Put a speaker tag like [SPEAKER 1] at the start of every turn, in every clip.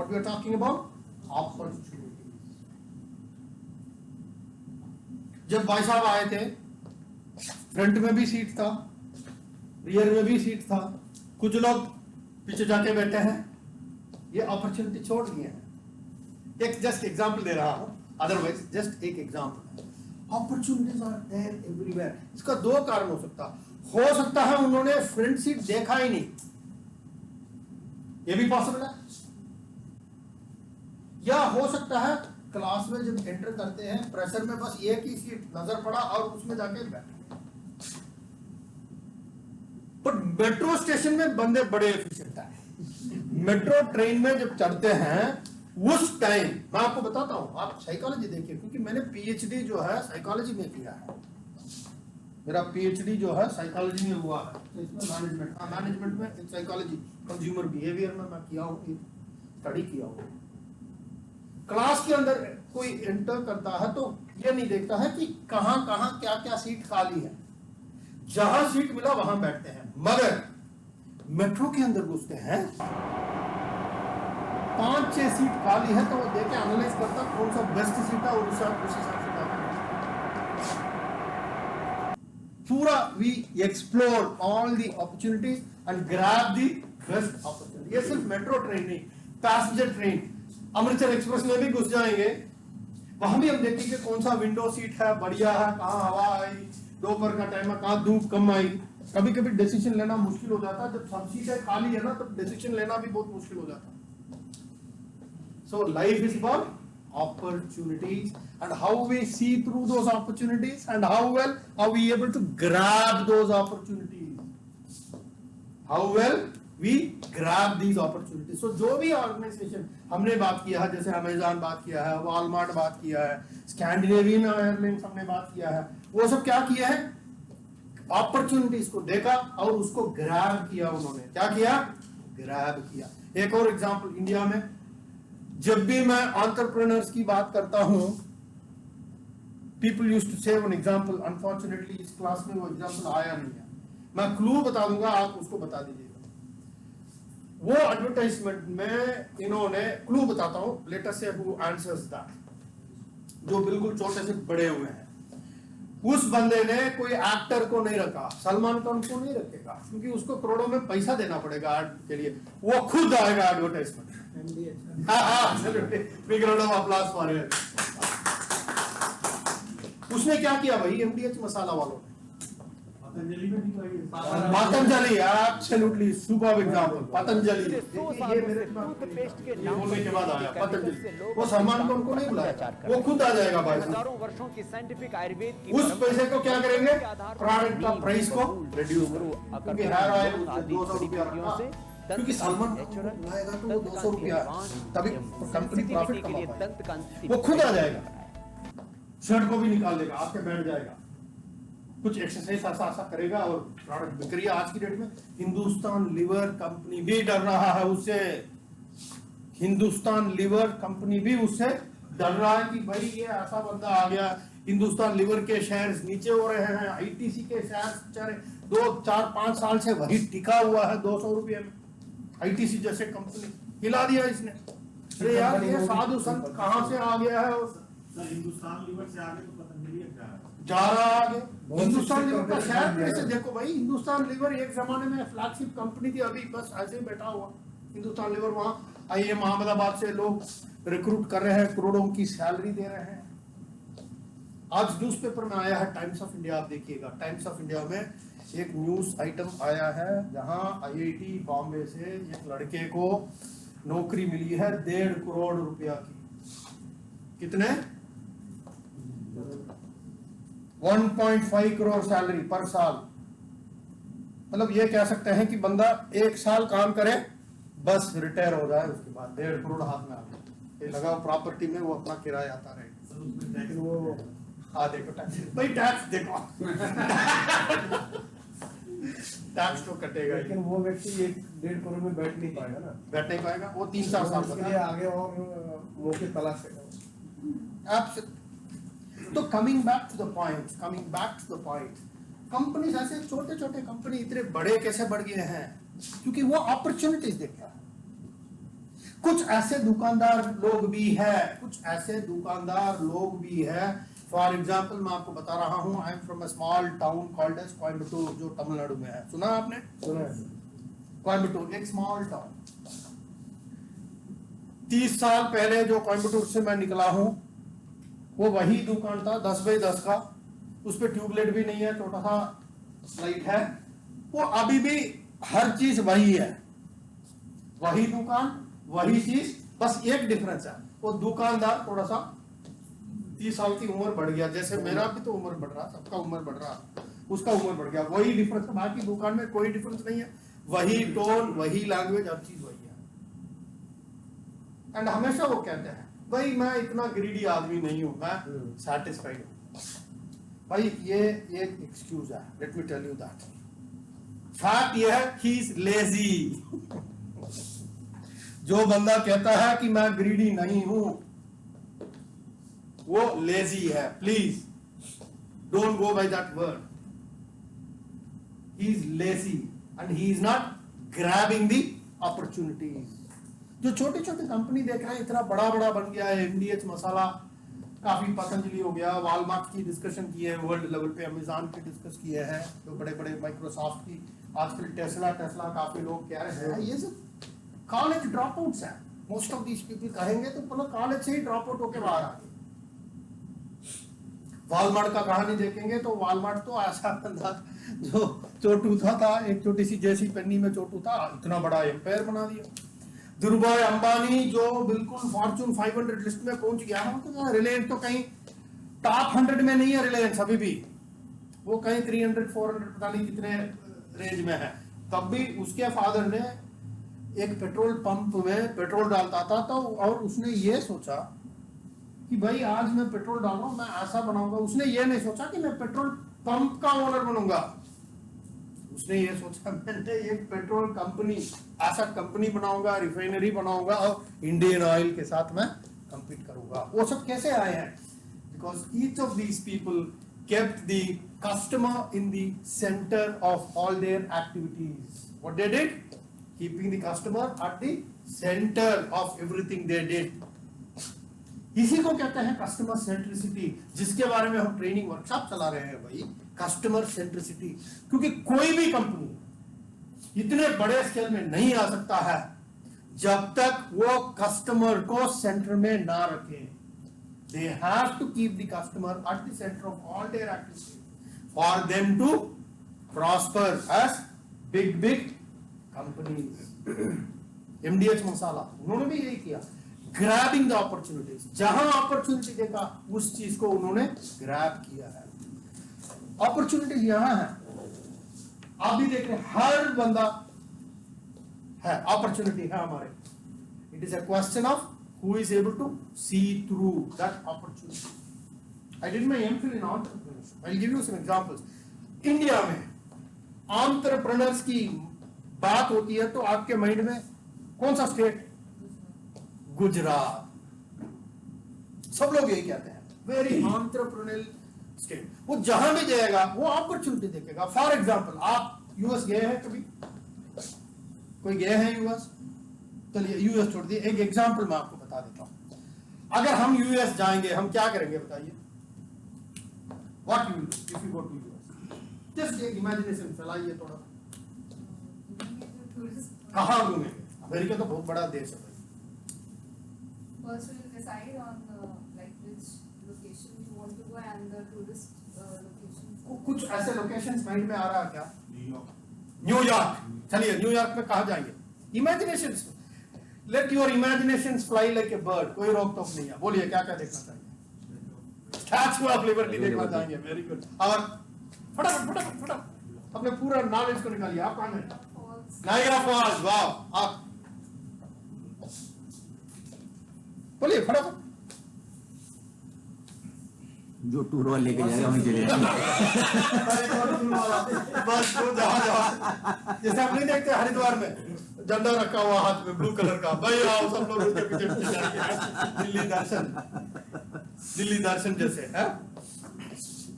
[SPEAKER 1] What we are talking about? Opportunities. जब भाई साहब आए थे, फ्रंट में भी सीट था, रियर में भी सीट था, कुछ लोग पीछे जाके बैठे हैं, ये अपॉर्चुनिटी छोड़ दिए हैं। एक जस्ट एग्जांपल दे रहा हूं, अदरवाइज जस्ट एक example. Opportunities are there everywhere. इसका दो कारण हो सकता है उन्होंने फ्रंट सीट देखा ही नहीं, ये भी पॉसिबल है, या हो सकता है क्लास में जब एंटर करते हैं प्रेशर में बस एक ही सीट नजर पड़ा और उसमें जाके बैठे। पर मेट्रो स्टेशन में बंदे बड़े एफिशिएंट है। मेट्रो ट्रेन में जब चढ़ते हैं उस टाइम, मैं आपको बताता हूं, आप साइकोलॉजी देखिए, क्योंकि मैंने पीएचडी जो है साइकोलॉजी में किया है, मेरा पीएचडी जो है साइकोलॉजी में हुआ है, तो इसमें मैनेजमेंट में साइकोलॉजी, कंज्यूमर बिहेवियर में मैं किया हूं, स्टडी किया हूं। क्लास के अंदर कोई एंटर करता है तो ये नहीं देखता है कि कहां कहां क्या क्या सीट खाली है, जहां सीट मिला वहां बैठते हैं। मगर मेट्रो के अंदर घुसते हैं, 5-6 सीट खाली है तो वो देख के एनालाइज करता कौन सा बेस्ट सीट है और उस हिसाब से पूरा we explore all the opportunities and grab the best opportunity. ये सिर्फ मेट्रो ट्रेन नहीं, पैसेंजर ट्रेन, अमृतसर एक्सप्रेस में भी घुस जाएंगे, वहां भी हम देखेंगे कौन सा विंडो सीट है, बढ़िया है, कहां हवा आई, दोपहर का टाइम है, कहां धूप कम आई। कभी कभी डिसीजन लेना मुश्किल हो जाता है, जब सब सीटें खाली है ना तो डिसीजन लेना भी बहुत मुश्किल हो जाता है। So life is about opportunities and how we see through those opportunities and how well are we able to grab those opportunities. How well we grab these opportunities. So जो भी ऑर्गेनाइजेशन हमने बात किया है, जैसे अमेजॉन बात किया है, वॉलमार्ट बात किया है, स्कैंडिनेवियन एयरलाइंस हमने बात किया है, वो सब क्या किया है, अपॉर्चुनिटीज को देखा और उसको ग्रैब किया। उन्होंने क्या किया, ग्रैब किया। एक और एग्जांपल, इंडिया में जब भी मैं एंटरप्रेन्योर्स की बात करता हूं, पीपल यूज्ड टू से वन एग्जांपल, अनफॉर्चुनेटली इस क्लास में वो एग्जांपल आया नहीं है, मैं क्लू बता दूंगा, आप उसको बता दीजिएगा। वो एडवर्टाइजमेंट में इन्होंने, क्लू बताता हूं, लेट अस से हु आंसर्स दैट, जो बिल्कुल छोटे से बड़े हुए हैं। उस बंदे ने कोई एक्टर को नहीं रखा, सलमान खान को नहीं रखेगा, क्योंकि उसको करोड़ों में पैसा देना पड़ेगा एड के लिए, वो खुद आएगा एडवर्टाइजमेंट। उसने क्या किया भाई, एमडीएच मसाला वालों ने, Patanjali, absolutely superb example, Patanjali. ये मेरे बोलने के बाद आया पतंजलि, वो सलमान खान को नहीं बुलाया, वो खुद आ जाएगा भाई।
[SPEAKER 2] हजारों वर्षों की साइंटिफिक आयुर्वेद की
[SPEAKER 1] उस पैसे को क्या करेंगे, प्रोडक्ट का प्राइस को रिड्यूस, क्योंकि हेयर ऑयल 200 रुपया रखा, क्योंकि सलमान लाएगा तो 200 रुपया, तभी कंपनी प्रॉफिट कमाता है। वो खुद आ जाएगा, शर्ट को भी निकाल देगा, आपके बैठ जाएगा, कुछ एक्सरसाइज ऐसा करेगा और प्रोडक्ट बिक रही है। आज की डेट में हिंदुस्तान लीवर कंपनी भी डर रहा है उससे, हिंदुस्तान लीवर कंपनी भी उससे डर रहा है कि भाई ये ऐसा बंदा आ गया। हिंदुस्तान लीवर के शेयर्स नीचे हो रहे हैं, आईटीसी के शेयर्स बेचारे 2-4-5 साल से वही टिका हुआ है 200 रुपये में। आईटीसी जैसे कंपनी हिला दिया इसने। अरे यार ये साधु संत कहां से आ गया है,
[SPEAKER 3] हिंदुस्तान लीवर से आगे तो पतंजलि
[SPEAKER 1] जा रहा आगे। हिंदुस्तान लीवर का शेयर कैसे, देखो भाई, हिंदुस्तान लीवर एक जमाने में फ्लैगशिप कंपनी थी, अभी बस ऐसे ही बैठा हुआ हिंदुस्तान लीवर। वहां आईएम अहमदाबाद से लोग रिक्रूट कर रहे हैं, करोड़ों की सैलरी दे रहे हैं। आज न्यूज़पेपर में आया है टाइम्स ऑफ इंडिया, आप देखिएगा, टाइम्स ऑफ इंडिया में एक न्यूज आइटम आया है जहां आईआईटी बॉम्बे से एक लड़के को नौकरी मिली है 1.5 करोड़ रुपया की। कितने, 1.5 करोड़ सैलरी पर साल। मतलब ये कह सकते हैं कि बंदा 1 साल काम करे बस रिटायर हो जाए, उसके बाद 1.5 करोड़ हाथ में आ गया। ये लगा प्रॉपर्टी में, वो अपना किराया आता रहेगा। लेकिन वो देखो टैक्स, भाई टैक्स देखो टैक्स तो कटेगा,
[SPEAKER 4] लेकिन वो व्यक्ति 1.5 करोड़ में बैठ नहीं पाएगा ना,
[SPEAKER 1] बैठ नहीं पाएगा, वो 3-4 साल
[SPEAKER 4] के लिए आगे और मौके तलाशेगा।
[SPEAKER 1] तो coming back to the point, companies ऐसे छोटे छोटे कंपनी इतने बड़े कैसे बढ़ गए हैं, क्योंकि वो अपॉर्चुनिटीज देखा है। कुछ ऐसे दुकानदार लोग भी है, कुछ ऐसे दुकानदार लोग भी है। फॉर एग्जाम्पल मैं आपको बता रहा हूँ, I am from a small town called as Coimbatore, जो तमिलनाडु में है। सुना आपने?
[SPEAKER 4] सुना है।
[SPEAKER 1] कोयम्बटूर एक स्मॉल टाउन। 30 साल पहले जो कोयम्बटूर से मैं निकला हूं, वो वही दुकान था 10 बाई 10 का, उस पर ट्यूबलाइट भी नहीं है, छोटा सा लाइट है। वो अभी भी हर चीज वही है, वही दुकान वही चीज, बस एक डिफरेंस है, वो दुकानदार थोड़ा सा 30 साल की उम्र बढ़ गया, जैसे मेरा भी तो उम्र बढ़ रहा, सबका उम्र बढ़ रहा, उसका उम्र बढ़ गया, वही डिफरेंस है। बाकी दुकान में कोई डिफरेंस नहीं है, वही टोन वही लैंग्वेज, हर चीज वही है। एंड हमेशा वो कहते हैं भाई मैं इतना ग्रीडी आदमी नहीं हूं, मैं सेटिस्फाइड हूं। भाई ये एक एक्सक्यूज है, let me tell you that. Fact ये है ही इज लेजी। जो बंदा कहता है कि मैं ग्रीडी नहीं हूं, वो लेजी है। Please don't go by that word. He is lazy and he is not grabbing the opportunities. जो छोटी छोटी कंपनी देख रहे हैं, इतना बड़ा बड़ा बन गया है, एमडीएच मसाला, काफी पतंजलि हो गया, वॉलमार्ट की डिस्कशन की है, वर्ल्ड लेवल पे अमेजॉन की डिस्कस किए हैं, जो बड़े बड़े माइक्रोसॉफ्ट की, आजकल टेस्ला काफी लोग कह रहे हैं ये सब कॉलेज ड्रॉप आउट्स है। मोस्ट ऑफ दीस पीपल कहेंगे तो मतलब कॉलेज से ही ड्रॉप आउट होकर बाहर आ गए। वॉलमार्ट का कहानी देखेंगे तो वॉलमार्ट तो ऐसा बंदा जो चोटू था, एक छोटी सी जैसी पेन्नी में चोटू था, इतना बड़ा एम्पायर बना दिया। धीरूभाई अंबानी जो बिल्कुल फॉर्चून 500 लिस्ट में पहुंच गया है, तो रिलायंस तो कहीं टॉप 100 में नहीं है, रिलायंस अभी भी वो कहीं 300-400 पता नहीं कितने रेंज में है। तब भी उसके फादर ने एक पेट्रोल पंप में पेट्रोल डालता था, तो और उसने ये सोचा कि भाई आज मैं पेट्रोल डाल रहा हूं, मैं ऐसा बनाऊंगा। उसने ये नहीं सोचा कि मैं पेट्रोल पंप का ओनर बनूंगा, उसने ये सोचा मैंने एक पेट्रोल कंपनी, ऐसा कंपनी बनाऊंगा, रिफाइनरी बनाऊंगा और इंडियन ऑयल के साथ मैं कंपीट करूंगा। वो सब कैसे आए हैं? Because each of these people kept the customer in the center of all their activities. What they did? Keeping the customer at the center of everything they did. इसी को कहते हैं कस्टमर सेंट्रिसिटी, जिसके बारे में हम ट्रेनिंग वर्कशॉप चला रहे हैं भाई, कस्टमर सेंट्रिसिटी। क्योंकि कोई भी कंपनी इतने बड़े स्केल में नहीं आ सकता है जब तक वो कस्टमर को सेंटर में ना रखे। They have to keep the customer at the center of all their activities for them to prosper as big companies. MDH मसाला उन्होंने भी यही किया, grabbing the opportunities, जहां अपॉर्चुनिटी देखा उस चीज को उन्होंने ग्रैब किया है। अपॉर्चुनिटीज यहां है, आप भी देख रहे हैं, हर बंदा है, अपॉर्चुनिटी है हमारे। It is a question of who is able to see through that opportunity. I did my MPhil in entrepreneurship. I'll give you some examples. India में entrepreneurs की बात होती है तो आपके माइंड में कौन सा स्टेट? गुजरात। सब लोग यही कहते हैं, वेरी entrepreneurial स्टेट। वो जहां भी जाएगा वो अपॉर्चुनिटी देखेगा। फॉर एग्जाम्पल, आप यूएस गए हैं कभी? कोई गए हैं यूएस? चलिए यूएस छोड़ दिए, एक एग्जांपल मैं आपको बता देता हूं। अगर हम यूएस जाएंगे, हम क्या करेंगे बताइए? What you will do if you go to US? Just एक इमेजिनेशन फैलाइए थोड़ा। कहां घूमेंगे? अमेरिका तो बहुत बड़ा देश है भाई।
[SPEAKER 5] First we'll decide on like which location you want to go and the tourist locations.
[SPEAKER 1] कुछ ऐसे लोकेशंस माइंड में आ रहा है क्या?
[SPEAKER 3] न्यूयॉर्क।
[SPEAKER 1] न्यूयॉर्क। चलिए न्यूयॉर्क में कहां जाएंगे? Imaginations, let your imaginations fly like a bird. कोई रोक टोक नहीं है, बोलिए क्या क्या देखना चाहिए? स्टैच्यू ऑफ लिबर्टी देखना चाहेंगे, वेरी गुड। और फटाफट अपने पूरा नॉलेज को निकालिए। आप कहां हैं? Niagara false. वाह, आप बोलिए फटाफट।
[SPEAKER 6] जो टूर वाले लेके जाएगा वहीं चले
[SPEAKER 1] बस वो जहां जैसे आप नहीं देखते हरिद्वार में झंडा रखा हुआ हाथ में ब्लू कलर का, भाई आओ सब लोग उसके पीछे पीछे जाएंगे। दिल्ली दर्शन जैसे है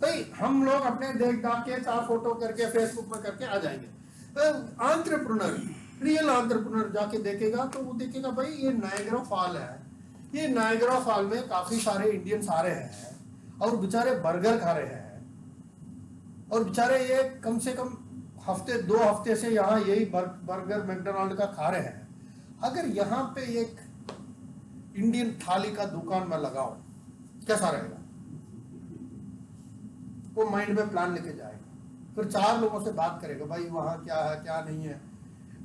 [SPEAKER 1] भाई। हम लोग अपने देख दाख के 4 फोटो करके फेसबुक पर करके आ जाएंगे। एंटरप्रेन्योर रियल एंटरप्रेन्योर जाके देखेगा तो वो देखेगा भाई ये नायग्रा फॉल है, ये नायग्रा फॉल में काफी सारे इंडियंस आ रहे हैं और बेचारे बर्गर खा रहे हैं और बेचारे ये कम से कम हफ्ते 2 हफ्ते से यहाँ यही बर्गर मैकडोनाल्ड का खा रहे हैं। अगर यहाँ पे एक इंडियन थाली का दुकान में लगाओ कैसा रहेगा? वो माइंड में प्लान लेके जाएगा, फिर 4 लोगों से बात करेगा भाई वहाँ क्या है क्या नहीं है,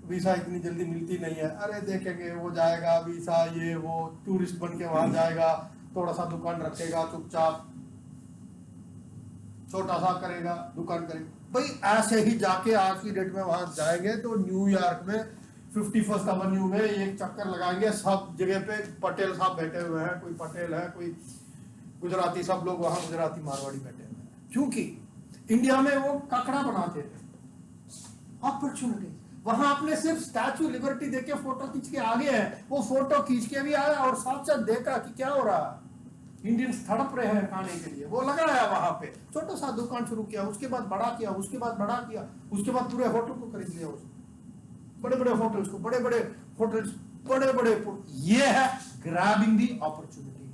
[SPEAKER 1] वीसा इतनी जल्दी मिलती नहीं है, अरे देखेंगे वो जाएगा वीसा ये वो, टूरिस्ट बन के वहां जाएगा, थोड़ा सा दुकान रखेगा चुपचाप, छोटा सा करेगा दुकान करेगा। भाई ऐसे ही जाके आज की डेट में वहां जाएंगे तो न्यूयॉर्क में 51st एवेन्यू में एक चक्कर लगाएंगे, सब जगह पे पटेल साहब बैठे हुए हैं, कोई पटेल है कोई गुजराती, सब लोग वहां गुजराती मारवाड़ी बैठे हुए हैं, क्योंकि इंडिया में वो काकड़ा बनाते थे। अपॉर्चुनिटी वहां आपने सिर्फ स्टैचू लिबर्टी देके फोटो खींच के आगे है, वो फोटो खींच के भी आया और साथ साथ देखा कि क्या हो रहा है, इंडियंस तड़प रहे हैं खाने के लिए, वो लगाया वहां पे, छोटा सा दुकान शुरू किया, उसके बाद बड़ा किया, उसके बाद बड़ा किया, उसके बाद पूरे होटल को खरीद लिया, उसने बड़े बड़े होटल्स को, बड़े बड़े होटल्स, बड़े बड़े, ये है ग्रैबिंग दी अपॉर्चुनिटी।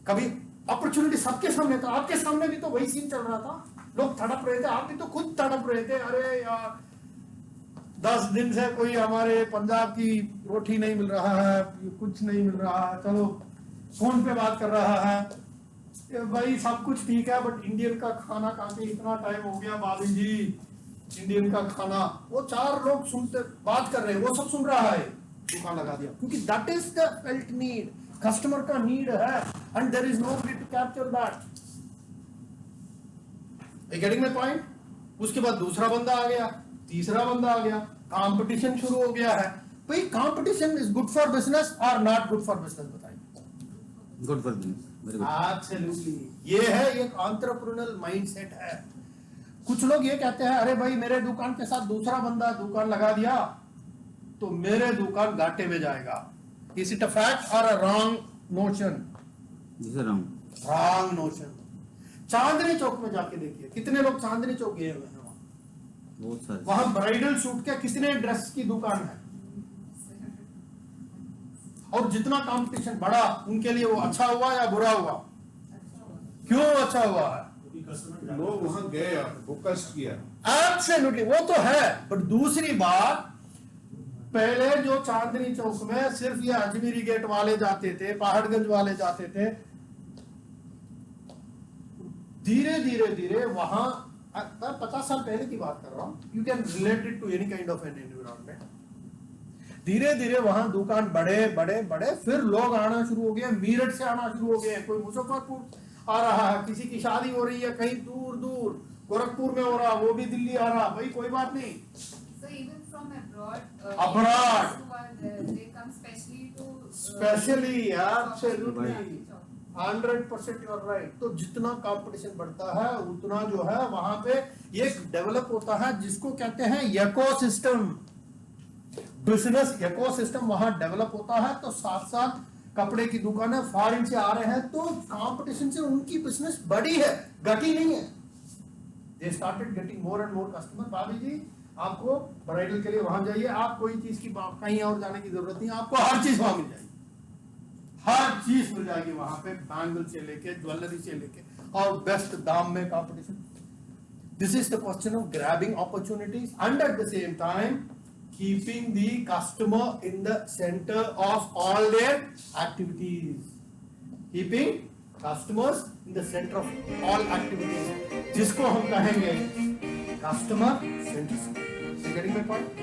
[SPEAKER 1] कभी अपॉर्चुनिटी सबके सामने था, आपके सामने भी तो वही सीन चल रहा था, लोग तड़प रहे थे, आप भी तो खुद तड़प रहे थे, अरे यार 10 दिन से कोई हमारे पंजाब की रोटी नहीं मिल रहा है, कुछ नहीं मिल रहा है, चलो फोन पे बात कर रहा है, भाई सब कुछ ठीक है बट इंडियन का खाना खा के इतना टाइम हो गया भाभी जी, इंडियन का खाना, वो 4 लोग सुनते बात कर रहे हैं, वो सब सुन रहा है, दुकान लगा दिया, क्योंकि that is the felt need, customer का नीड है and there is no way to capture that. Getting my point? उसके बाद दूसरा बंदा आ गया, तीसरा बंदा आ गया, कंपटीशन शुरू हो गया है। भाई competition is good for business और नॉट गुड फॉर बिजनेस, बताइए।
[SPEAKER 6] Good for business, very good.
[SPEAKER 1] Absolutely, ये है एक एंटरप्रेन्योरल माइंडसेट है। कुछ लोग ये कहते हैं अरे भाई मेरे दुकान के साथ दूसरा बंदा दुकान लगा दिया तो मेरे दुकान घाटे में जाएगा। Is it a fact or a wrong notion?
[SPEAKER 6] This is wrong,
[SPEAKER 1] wrong notion. Chandni Chowk में जाके देखिए, कितने लोग चांदनी चौक गए हुए हैं,
[SPEAKER 6] बहुत सारे।
[SPEAKER 1] वहां ब्राइडल सूट के कितने ड्रेस की दुकान है, और जितना कंपटीशन बढ़ा उनके लिए वो अच्छा हुआ या बुरा हुआ? क्यों अच्छा हुआ है?
[SPEAKER 4] लोग वहां गए, फोकस किया।
[SPEAKER 1] एब्सोल्युटली, वो तो है, बट दूसरी बात, पहले जो चांदनी चौक में सिर्फ ये अजमेरी गेट वाले जाते थे, पहाड़गंज वाले जाते थे, धीरे धीरे धीरे वहां, 50 साल पहले की बात कर रहा हूं, you can relate it to any kind of an environment. धीरे धीरे वहां दुकान बड़े बड़े बड़े, फिर लोग आना शुरू हो गए, मीरठ से आना शुरू हो गए, कोई मुजफ्फरपुर आ रहा है, किसी की शादी हो रही है कहीं दूर दूर, गोरखपुर में हो रहा, वो भी दिल्ली आ रहा, भाई कोई बात नहीं।
[SPEAKER 5] So even from abroad,
[SPEAKER 1] Abroad.
[SPEAKER 5] who are there, they come specially to
[SPEAKER 1] specially, absolutely,
[SPEAKER 5] shopping.
[SPEAKER 1] 100% you are right. तो जितना कंपटीशन बढ़ता है उतना जो है वहां पे एक डेवलप होता है जिसको कहते हैं इकोसिस्टम, बिजनेस इकोसिस्टम वहां डेवलप होता है। तो साथ साथ कपड़े की दुकानें फॉरेन से आ रहे हैं तो कंपटीशन से उनकी बिजनेस बड़ी है, घटी नहीं है। They started getting more and more customer. भाभी जी आपको ब्राइडल के लिए वहां जाइए, आप कोई चीज की कहीं और जाने की जरूरत नहीं, आपको हर चीज वहां मिल जाएगी, हर चीज मिल जाएगी वहां पे, बैंगल से लेके ज्वेलरी से लेके, और बेस्ट दाम में competition. This is the question of grabbing opportunities and at the same time keeping the customer in the center of all their activities. Keeping customers in the center of all activities, जिसको हम कहेंगे customer centricity. You getting my point?